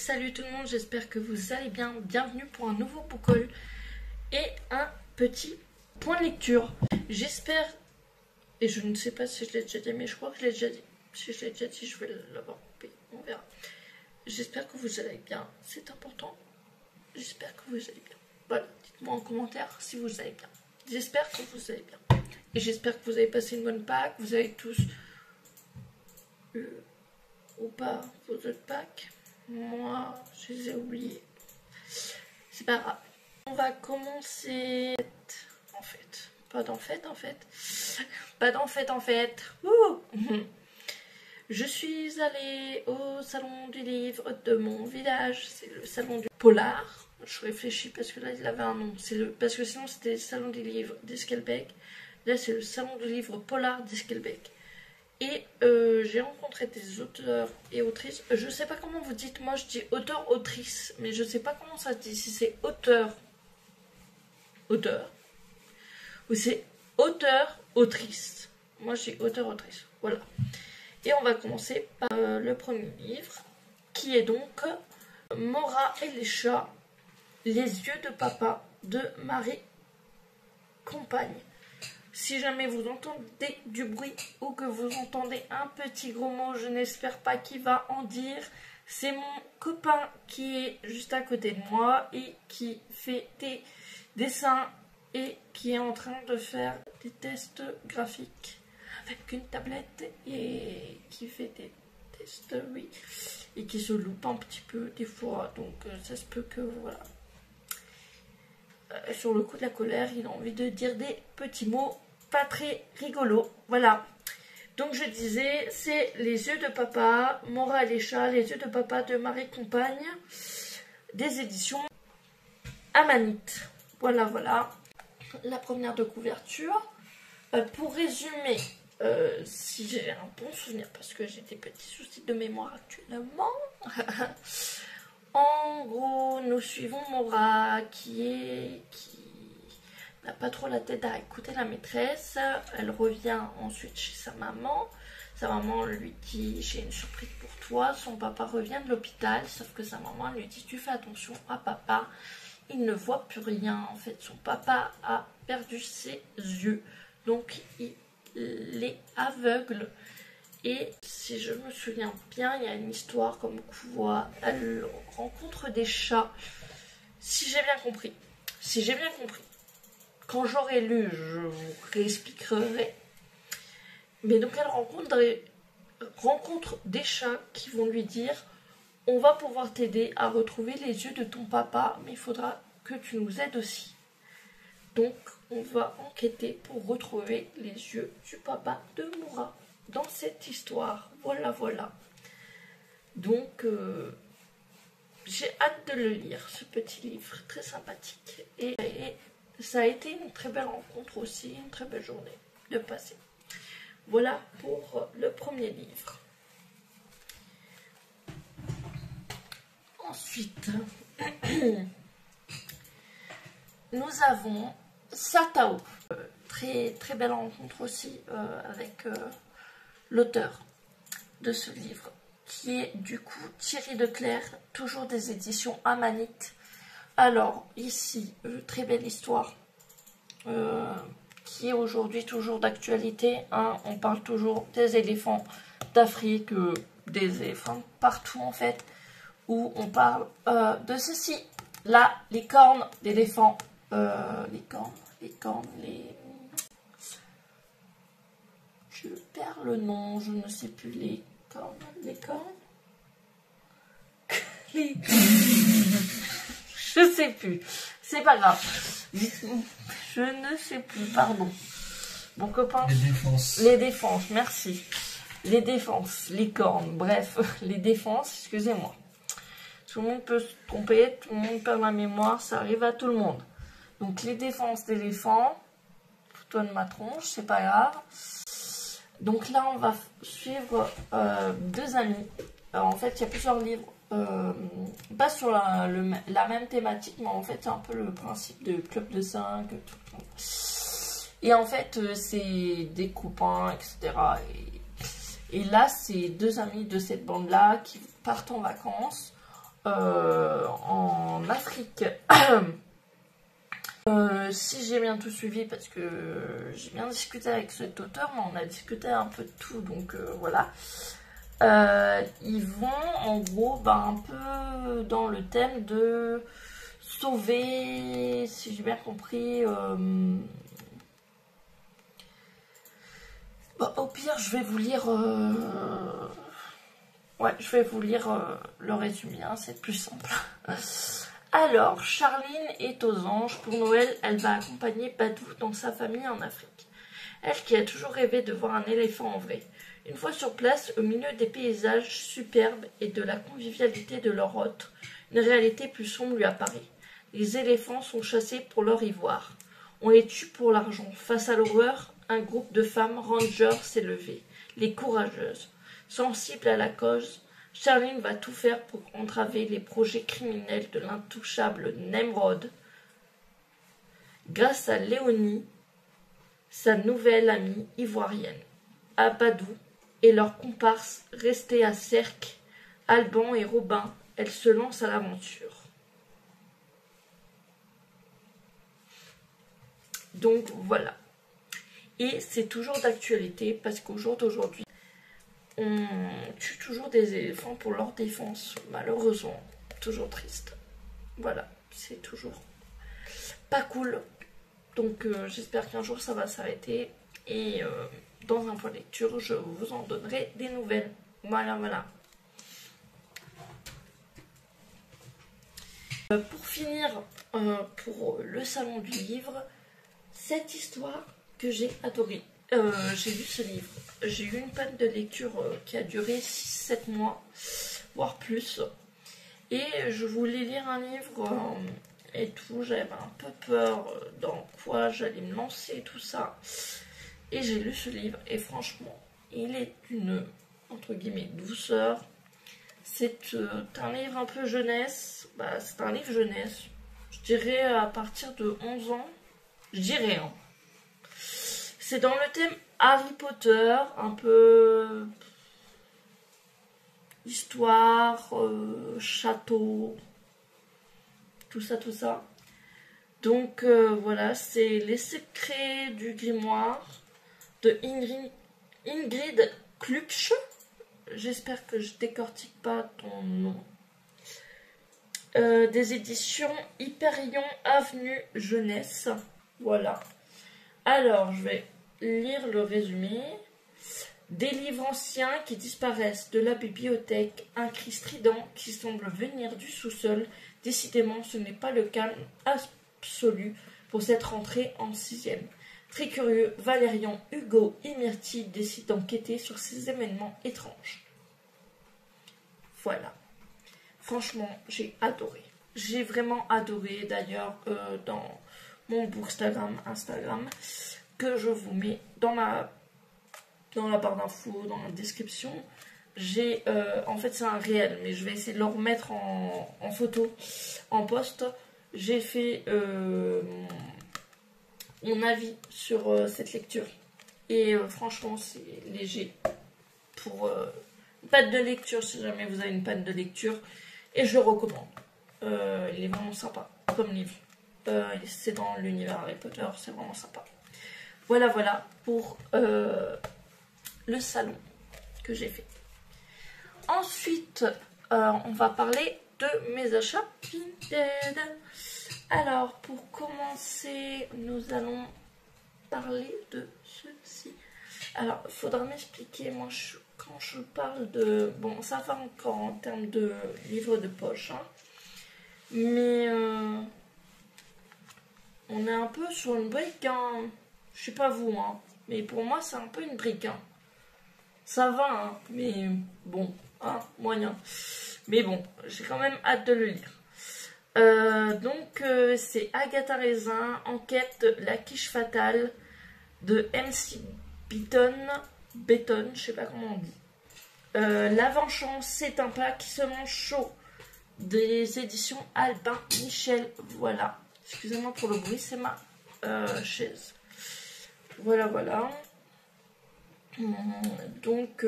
salut tout le monde, j'espère que vous allez bien. Bienvenue pour un nouveau book haul et un petit point de lecture. J'espère, et je ne sais pas si je l'ai déjà dit, mais je crois que je l'ai déjà dit. Si je l'ai déjà dit, je vais l'avoir coupé, on verra. J'espère que vous allez bien, c'est important. J'espère que vous allez bien. Voilà, dites-moi en commentaire si vous allez bien. J'espère que vous allez bien. Et j'espère que vous avez passé une bonne Pâques, vous avez tous ou pas vos autres Pâques. Moi, je les ai oubliés. C'est pas grave. On va commencer en fait. Pas d'en fait en fait. Pas d'en fait en fait. Ouh. Je suis allée au salon du livre de mon village. C'est le salon du Polar. Je réfléchis parce que là il avait un nom. Parce que sinon c'était le salon du livre d'Esquelbec. Là c'est le salon du livre Polar d'Esquelbec. Et j'ai rencontré des auteurs et autrices. Je sais pas comment vous dites, moi je dis auteur, autrice, mais je sais pas comment ça se dit. Si c'est auteur, auteur, ou c'est auteur, autrice. Moi je dis auteur, autrice. Voilà. Et on va commencer par le premier livre, qui est donc Mora et les chats, les yeux de papa de Marie Compagne. Si jamais vous entendez du bruit ou que vous entendez un petit gros mot, je n'espère pas qu'il va en dire. C'est mon copain qui est juste à côté de moi et qui fait des dessins et qui est en train de faire des tests graphiques avec une tablette et qui fait des tests, oui, et qui se loupe un petit peu des fois. Donc ça se peut que, voilà. Sur le coup de la colère, il a envie de dire des petits mots pas très rigolo, voilà. Donc je disais, c'est Les yeux de papa, Mora et les chats, les yeux de papa de Marie Compagne, des éditions Amanite. Voilà, voilà. La première de couverture. Pour résumer, si j'ai un bon souvenir, parce que j'ai des petits soucis de mémoire actuellement. En gros, nous suivons Mora qui n'a pas trop la tête à écouter la maîtresse. Elle revient ensuite chez sa maman. Sa maman lui dit: j'ai une surprise pour toi. Son papa revient de l'hôpital, sauf que sa maman lui dit: tu fais attention à papa, il ne voit plus rien. En fait, son papa a perdu ses yeux, donc il est aveugle. Et si je me souviens bien, il y a une histoire comme quoi elle rencontre des chats. Si j'ai bien compris. Si j'ai bien compris. Quand j'aurai lu, je vous réexpliquerai. Mais donc elle rencontre des chats qui vont lui dire: on va pouvoir t'aider à retrouver les yeux de ton papa, mais il faudra que tu nous aides aussi. Donc on va enquêter pour retrouver les yeux du papa de Mora dans cette histoire. Voilà, voilà. Donc j'ai hâte de le lire, ce petit livre très sympathique. Et ça a été une très belle rencontre aussi, une très belle journée de passer. Voilà pour le premier livre. Ensuite, nous avons Satao. Très, très belle rencontre aussi avec l'auteur de ce livre, qui est du coup Thierry Declercq, toujours des éditions Amanite. Alors, ici, très belle histoire, qui est aujourd'hui toujours d'actualité. Hein. On parle toujours des éléphants d'Afrique, des éléphants partout en fait, où on parle de ceci. Là, les cornes d'éléphant, Je perds le nom, je ne sais plus, les cornes Je sais plus, c'est pas grave. Je ne sais plus, pardon. Mon copain. Les défenses, merci. Les défenses, les cornes, bref, les défenses, excusez-moi. Tout le monde peut se tromper, tout le monde perd la mémoire, ça arrive à tout le monde. Donc les défenses d'éléphants, toi de ma tronche, c'est pas grave. Donc là, on va suivre deux amis. Alors, en fait, il y a plusieurs livres. Pas sur la même thématique, mais en fait c'est un peu le principe de club de 5 tout. Et en fait c'est des copains, etc. Et là c'est deux amis de cette bande là qui partent en vacances en Afrique. Si j'ai bien tout suivi, parce que j'ai bien discuté avec cet auteur, mais on a discuté un peu de tout, donc voilà. Ils vont en gros un peu dans le thème de sauver, si j'ai bien compris, au pire je vais vous lire ouais, je vais vous lire le résumé, hein, c'est plus simple. Alors, Charline est aux anges. Pour Noël, elle va accompagner Badou dans sa famille en Afrique. Elle qui a toujours rêvé de voir un éléphant en vrai. Une fois sur place, au milieu des paysages superbes et de la convivialité de leur hôte, une réalité plus sombre lui apparaît. Les éléphants sont chassés pour leur ivoire. On les tue pour l'argent. Face à l'horreur, un groupe de femmes rangers s'est levé, les courageuses. Sensible à la cause, Charline va tout faire pour entraver les projets criminels de l'intouchable Nemrod. Grâce à Léonie, sa nouvelle amie ivoirienne, à Badou et leurs comparses restés à Cercle, Alban et Robin, elle se lance à l'aventure. Donc voilà. Et c'est toujours d'actualité parce qu'au jour d'aujourd'hui, on tue toujours des éléphants pour leur défense, malheureusement. Toujours triste. Voilà, c'est toujours pas cool. Donc j'espère qu'un jour ça va s'arrêter. Et dans un point de lecture, je vous en donnerai des nouvelles. Voilà, voilà. Pour finir, pour le salon du livre, cette histoire que j'ai adorée. J'ai lu ce livre. J'ai eu une panne de lecture qui a duré 6-7 mois, voire plus. Et je voulais lire un livre et tout. J'avais un peu peur dans quoi j'allais me lancer, tout ça. Et j'ai lu ce livre et franchement, il est d'une, entre guillemets, douceur. C'est un livre un peu jeunesse. Bah, c'est un livre jeunesse. Je dirais à partir de 11 ans. Je dirais, hein. C'est dans le thème Harry Potter, un peu histoire, château, tout ça, tout ça. Donc voilà, c'est Les secrets du grimoire de Ingrid Klutsch. J'espère que je décortique pas ton nom. Des éditions Hyperion Avenue Jeunesse. Voilà. Alors, je vais lire le résumé. Des livres anciens qui disparaissent de la bibliothèque, un cri strident qui semble venir du sous-sol. Décidément, ce n'est pas le calme absolu pour cette rentrée en 6e. Très curieux, Valérian, Hugo et Myrtille décident d'enquêter sur ces événements étranges. Voilà. Franchement, j'ai adoré. J'ai vraiment adoré. D'ailleurs, dans mon Bookstagram, Instagram, que je vous mets dans la barre d'infos, dans la description. J'ai, en fait c'est un réel, mais je vais essayer de le remettre en photo, en post. J'ai fait mon avis sur cette lecture. Et franchement c'est léger. Pour une panne de lecture, si jamais vous avez une panne de lecture. Et je le recommande. Il est vraiment sympa comme livre. C'est dans l'univers Harry Potter, c'est vraiment sympa. Voilà, voilà pour le salon que j'ai fait. Ensuite, on va parler de mes achats Vinted. Alors, pour commencer, nous allons parler de ceci. Alors, il faudra m'expliquer, moi, quand je parle de... Bon, ça va encore en termes de livres de poche, hein. Mais on est un peu sur une brique, hein. Je sais pas vous, hein, mais pour moi, c'est un peu une brique, hein. Ça va, hein, mais bon, hein, moyen. Mais bon, j'ai quand même hâte de le lire. Donc, c'est Agatha Raisin, Enquête, la quiche fatale de MC Béton, je sais pas comment on dit. L'avant-chance, c'est un plat qui se mange chaud. Des éditions Albin Michel, voilà. Excusez-moi pour le bruit, c'est ma chaise. Voilà, voilà. Donc,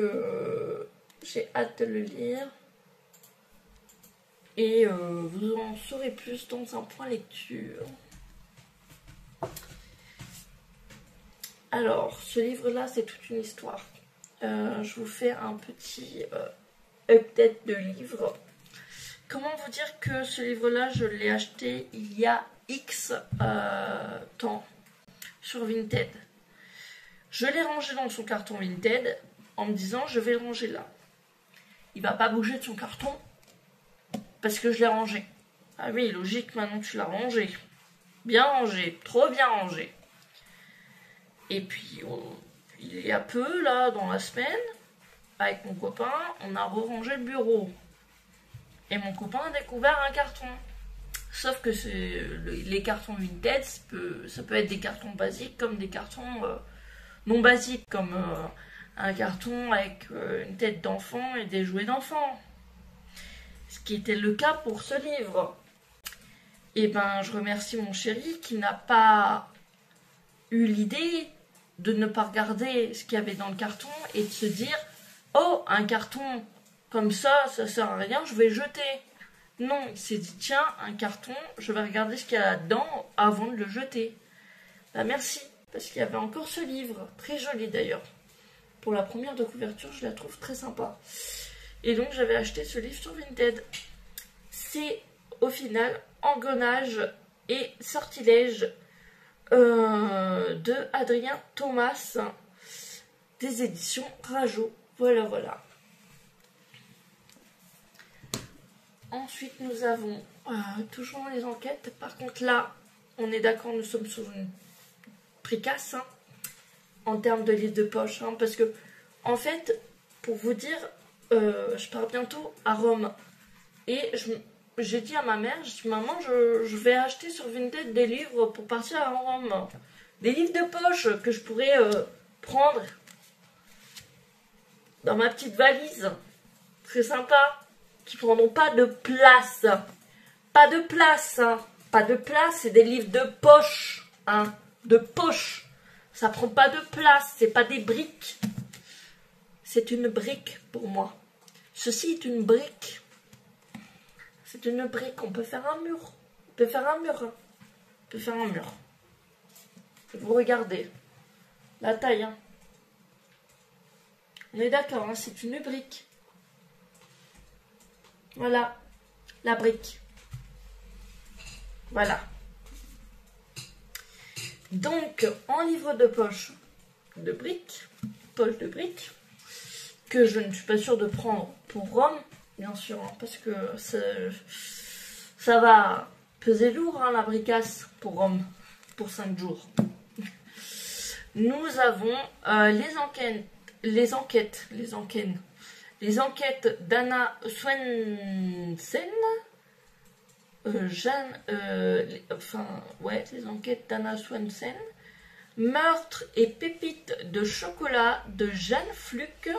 j'ai hâte de le lire. Et vous en saurez plus dans un point lecture. Alors, ce livre-là, c'est toute une histoire. Je vous fais un petit update de livre. Comment vous dire que ce livre-là, je l'ai acheté il y a X temps sur Vinted. Je l'ai rangé dans son carton Vinted en me disant je vais le ranger là. Il va pas bouger de son carton parce que je l'ai rangé. Ah oui, logique, maintenant tu l'as rangé. Bien rangé, trop bien rangé. Et puis, il y a peu, là, dans la semaine, avec mon copain, on a re-rangé le bureau. Et mon copain a découvert un carton. Sauf que les cartons Vinted, ça peut être des cartons basiques comme des cartons non basiques, comme un carton avec une tête d'enfant et des jouets d'enfant. Ce qui était le cas pour ce livre. Et ben, je remercie mon chéri qui n'a pas eu l'idée de ne pas regarder ce qu'il y avait dans le carton et de se dire « Oh, un carton comme ça sert à rien, je vais le jeter. » Non, il s'est dit « Tiens, un carton, je vais regarder ce qu'il y a là-dedans avant de le jeter. » Bah merci, parce qu'il y avait encore ce livre, très joli d'ailleurs. Pour la première de couverture, je la trouve très sympa. Et donc, j'avais acheté ce livre sur Vinted. C'est, au final, engrenage et sortilège de Adrien Thomas, des éditions Rajo. Voilà, voilà. Ensuite, nous avons toujours les enquêtes. Par contre, là, on est d'accord, nous sommes sur une précasse hein, en termes de livre de poche. Hein, parce que, en fait, pour vous dire, je pars bientôt à Rome. Et j'ai dit à ma mère, j'ai dit maman, je vais acheter sur Vinted des livres pour partir à Rome. Des livres de poche que je pourrais prendre dans ma petite valise. Très sympa. Qui prendront pas de place. Pas de place. Hein. Pas de place, c'est des livres de poche. Hein. De poche. Ça prend pas de place. C'est pas des briques. C'est une brique pour moi. Ceci est une brique. C'est une brique, on peut faire un mur. On peut faire un mur. Hein. On peut faire un mur. Vous regardez. La taille. Hein. On est d'accord, hein, c'est une brique. Voilà. La brique. Voilà. Donc, en livre de poche de briques, poche de briques, que je ne suis pas sûre de prendre pour Rome, bien sûr, hein, parce que ça va peser lourd, hein, la bricasse pour Rome, pour 5 jours. Nous avons les enquêtes d'Anna Swensen, les enquêtes d'Anna Swensen, Meurtre et pépites de chocolat de Jeanne Fluck.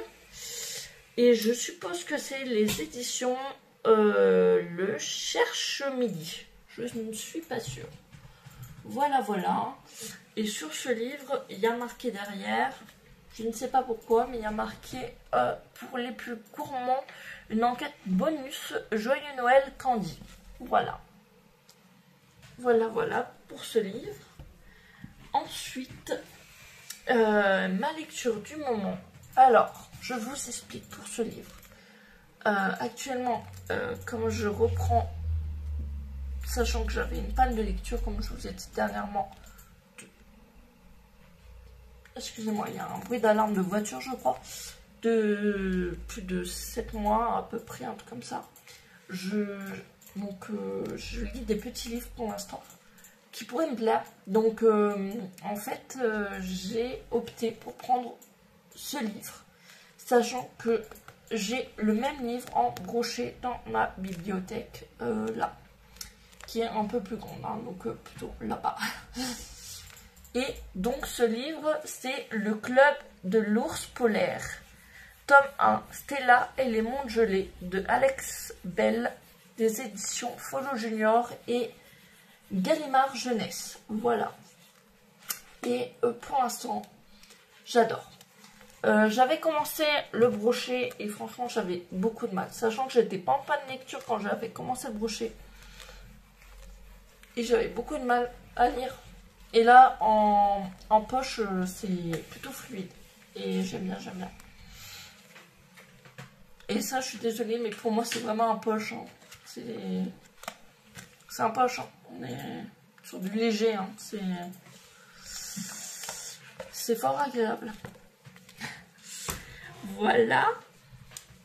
Et je suppose que c'est les éditions Le Cherche Midi. Je ne suis pas sûre. Voilà, voilà. Et sur ce livre, il y a marqué derrière, je ne sais pas pourquoi, mais il y a marqué pour les plus gourmands, une enquête bonus Joyeux Noël Candy. Voilà. Voilà, voilà pour ce livre. Ensuite, ma lecture du moment. Alors, je vous explique pour ce livre. Actuellement, comme je reprends, sachant que j'avais une panne de lecture, comme je vous ai dit dernièrement. Excusez-moi, il y a un bruit d'alarme de voiture, je crois. De plus de 7 mois à peu près, un truc comme ça. Je lis des petits livres pour l'instant qui pourraient me plaire. Donc, en fait, j'ai opté pour prendre ce livre, sachant que j'ai le même livre en broché dans ma bibliothèque, là, qui est un peu plus grande, hein, donc plutôt là-bas. Et donc, ce livre, c'est Le Club de l'ours polaire. Tome 1, Stella et les mondes gelés, de Alex Bell, des éditions Follow Junior et Gallimard Jeunesse. Voilà. Et pour l'instant, j'adore. J'avais commencé le brochet et franchement j'avais beaucoup de mal. Sachant que j'étais pas en panne de lecture quand j'avais commencé le brochet. Et j'avais beaucoup de mal à lire. Et là en poche c'est plutôt fluide. Et j'aime bien, j'aime bien. Et ça je suis désolée mais pour moi c'est vraiment un poche. Hein. C'est un poche. Hein. On est sur du léger. Hein. C'est fort agréable. Voilà.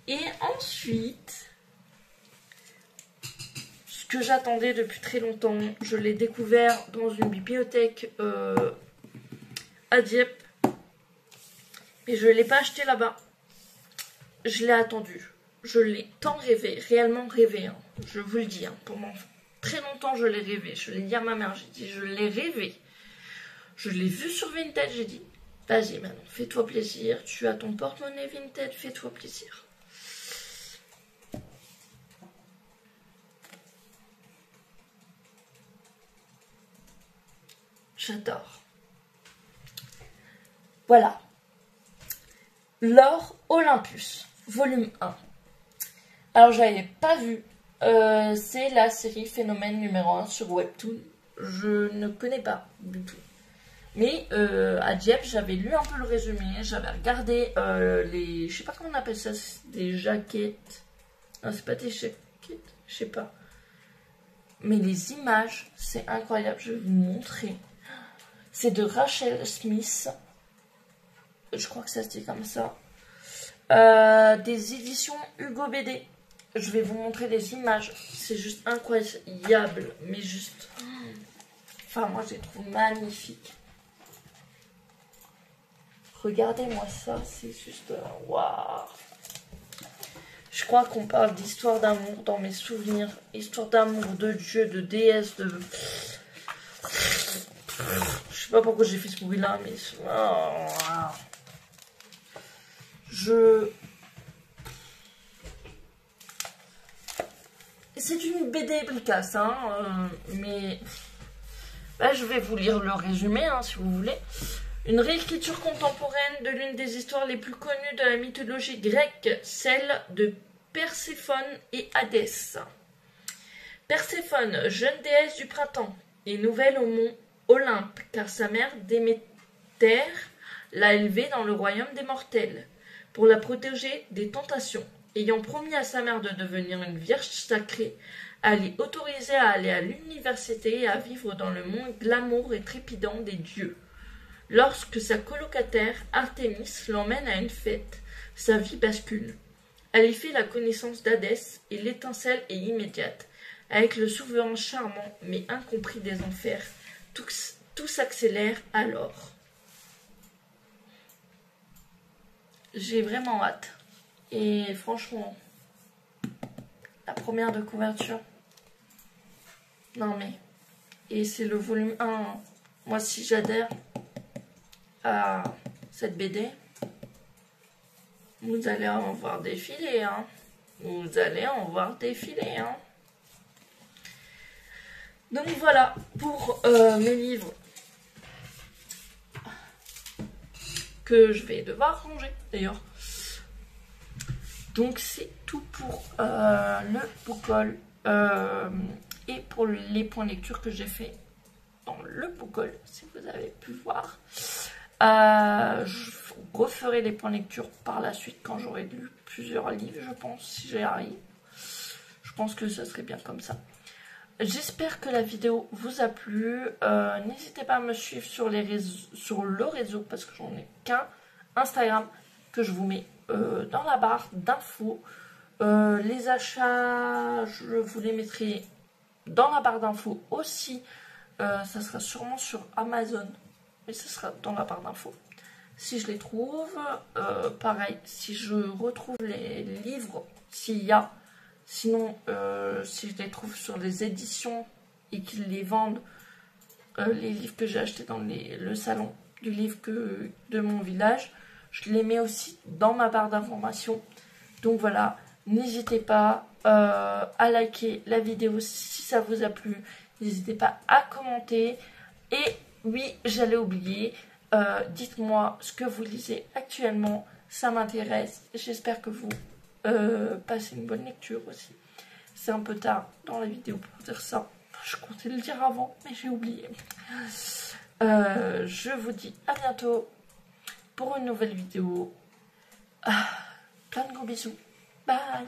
Et ensuite, ce que j'attendais depuis très longtemps, je l'ai découvert dans une bibliothèque à Dieppe. Et je ne l'ai pas acheté là-bas. Je l'ai attendu. Je l'ai tant rêvé, réellement rêvé. Hein. Je vous le dis, hein, pendant très longtemps je l'ai rêvé. Je l'ai dit à ma mère, j'ai dit je l'ai rêvé. Je l'ai vu sur Vinted, j'ai dit vas-y maintenant, fais-toi plaisir. Tu as ton porte-monnaie Vinted, fais-toi plaisir. J'adore. Voilà. L'or Olympus, volume 1. Alors, je n'avais pas vu. C'est la série Phénomène numéro 1 sur Webtoon. Je ne connais pas du tout. Mais à Dieppe, j'avais lu un peu le résumé. J'avais regardé les... Je sais pas comment on appelle ça. Des jaquettes. Non, c'est pas des jaquettes. Je sais pas. Mais les images, c'est incroyable. Je vais vous montrer. C'est de Rachel Smith. Je crois que ça se dit comme ça. Des éditions Hugo BD. Je vais vous montrer des images. C'est juste incroyable. Mais juste... Enfin, moi, je les trouve magnifiques. Regardez-moi ça. C'est juste... Waouh. Je crois qu'on parle d'histoire d'amour dans mes souvenirs. Histoire d'amour, de Dieu, de déesse, de... Je sais pas pourquoi j'ai fait ce bruit-là, mais... C'est une BD bricasse, hein, mais... Là, je vais vous lire le résumé, hein, si vous voulez. Une réécriture contemporaine de l'une des histoires les plus connues de la mythologie grecque, celle de Perséphone et Hadès. Perséphone, jeune déesse du printemps, est nouvelle au mont Olympe, car sa mère Déméter l'a élevée dans le royaume des mortels, pour la protéger des tentations. Ayant promis à sa mère de devenir une vierge sacrée, elle est autorisée à aller à l'université et à vivre dans le monde glamour et trépidant des dieux. Lorsque sa colocataire, Artémis, l'emmène à une fête, sa vie bascule. Elle y fait la connaissance d'Hadès et l'étincelle est immédiate. Avec le souverain charmant mais incompris des enfers, tout s'accélère alors. J'ai vraiment hâte. Et franchement, la première de couverture. Non mais, et c'est le volume 1. Moi si j'adhère à cette BD, vous allez en voir défiler, hein. Vous allez en voir défiler, hein. Donc voilà pour mes livres que je vais devoir ranger d'ailleurs. Donc c'est tout pour le book haul et pour les points de lecture que j'ai fait dans le book haul, si vous avez pu voir. Je referai les points de lecture par la suite quand j'aurai lu plusieurs livres, je pense, si j'y arrive. Je pense que ça serait bien comme ça. J'espère que la vidéo vous a plu. N'hésitez pas à me suivre sur le réseau, parce que j'en ai qu'un, Instagram, que je vous mets dans la barre d'infos. Les achats, je vous les mettrai dans la barre d'infos aussi. Ça sera sûrement sur Amazon, mais ça sera dans la barre d'infos si je les trouve. Pareil, si je retrouve les livres, s'il y a, sinon si je les trouve sur les éditions et qu'ils les vendent, les livres que j'ai achetés dans le salon du livre de mon village, je les mets aussi dans ma barre d'informations. Donc voilà, n'hésitez pas à liker la vidéo si ça vous a plu. N'hésitez pas à commenter. Et oui, j'allais oublier, Dites-moi ce que vous lisez actuellement, ça m'intéresse. J'espère que vous passez une bonne lecture aussi. C'est un peu tard dans la vidéo pour dire ça. Je comptais le dire avant, mais j'ai oublié. Je vous dis à bientôt pour une nouvelle vidéo. Plein de gros bisous. Bye.